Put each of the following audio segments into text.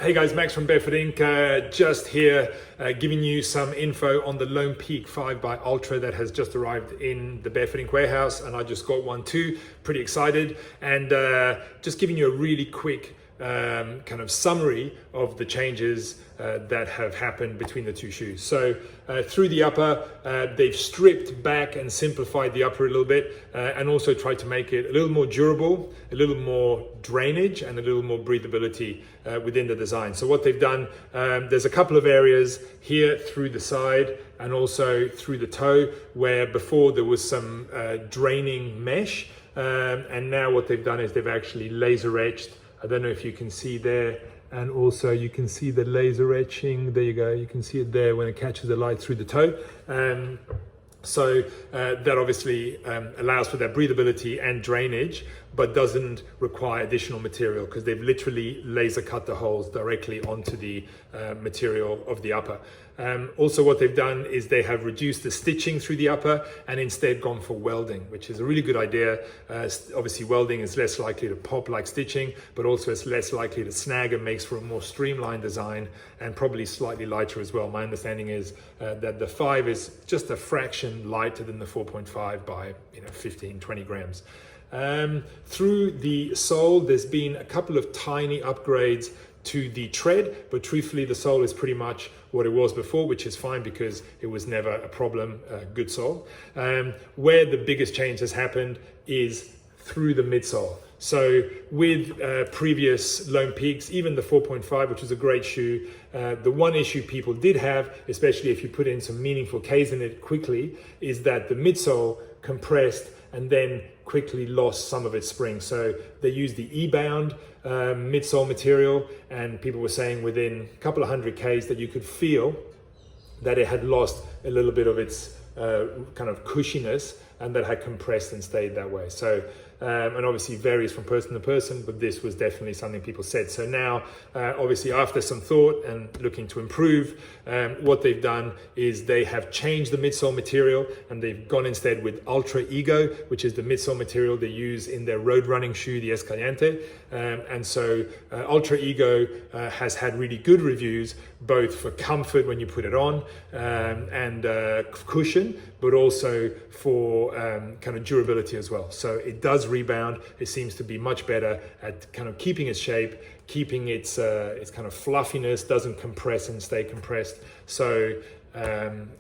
Hey guys, Max from Barefoot Inc. Just here giving you some info on the Lone Peak 5 by Altra that has just arrived in the Barefoot Inc. warehouse, and I just got one too. Pretty excited, and just giving you a really quick kind of summary of the changes that have happened between the two shoes. So through the upper, they've stripped back and simplified the upper a little bit, and also tried to make it a little more durable, a little more drainage, and a little more breathability within the design. So what they've done, there's a couple of areas here through the side and also through the toe where before there was some draining mesh, and now what they've done is they've actually laser etched. I don't know if you can see there, and also you can see the laser etching. There you go, you can see it there when it catches the light through the toe. So that obviously allows for that breathability and drainage, but doesn't require additional material because they've literally laser cut the holes directly onto the material of the upper. Also what they've done is they have reduced the stitching through the upper and instead gone for welding, which is a really good idea. Obviously welding is less likely to pop like stitching, but also it's less likely to snag and makes for a more streamlined design and probably slightly lighter as well. My understanding is that the 5 is just a fraction lighter than the 4.5 by 15, 20 grams. Through the sole, there's been a couple of tiny upgrades to the tread, but truthfully the sole is pretty much what it was before, which is fine because it was never a problem, good sole. Where the biggest change has happened is through the midsole. So with previous Lone Peaks, even the 4.5, which is a great shoe, the one issue people did have, especially if you put in some meaningful Ks in it quickly, is that the midsole compressed and then quickly lost some of its spring. So they used the E-bound midsole material, and people were saying within a couple of 100 Ks that you could feel that it had lost a little bit of its kind of cushiness, and that had compressed and stayed that way. So, and obviously varies from person to person, but this was definitely something people said. So now, obviously after some thought and looking to improve, what they've done is they have changed the midsole material, and they've gone instead with Ultra Ego, which is the midsole material they use in their road running shoe, the Escaliente. And so Ultra Ego has had really good reviews, both for comfort when you put it on and cushion, but also for kind of durability as well. So it does rebound. It seems to be much better at kind of keeping its shape, keeping its kind of fluffiness, doesn't compress and stay compressed. So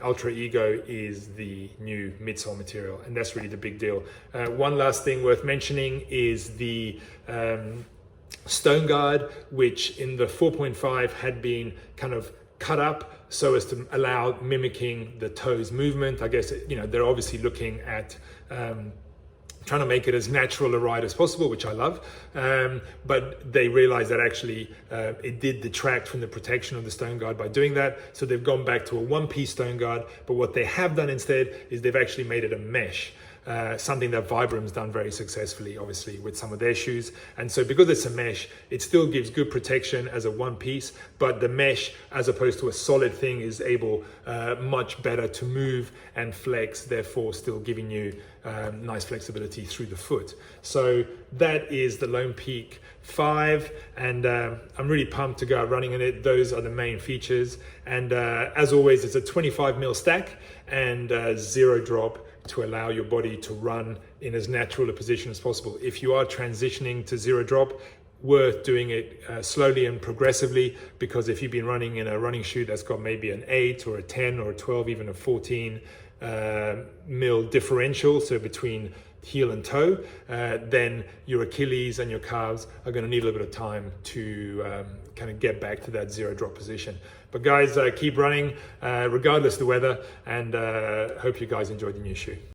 Ultra Ego is the new midsole material, and that's really the big deal. One last thing worth mentioning is the stone guard, which in the 4.5 had been kind of cut up so as to allow mimicking the toes movement. I guess, they're obviously looking at trying to make it as natural a ride as possible, which I love. But they realized that actually it did detract from the protection of the stone guard by doing that. So they've gone back to a one-piece stone guard. But what they have done instead is they've actually made it a mesh. Something that Vibrum's done very successfully, obviously, with some of their shoes. And so because it's a mesh, it still gives good protection as a one piece, but the mesh, as opposed to a solid thing, is able much better to move and flex, therefore still giving you nice flexibility through the foot. So that is the Lone Peak 5, and I'm really pumped to go out running in it. Those are the main features. And as always, it's a 25 mil stack and zero drop, to allow your body to run in as natural a position as possible. If you are transitioning to zero drop, worth doing it slowly and progressively, because if you've been running in a running shoe that's got maybe an 8 or a 10 or a 12, even a 14 mil differential, so between heel and toe, then your Achilles and your calves are going to need a little bit of time to kind of get back to that zero drop position. But guys, keep running regardless of the weather, and hope you guys enjoyed the new shoe.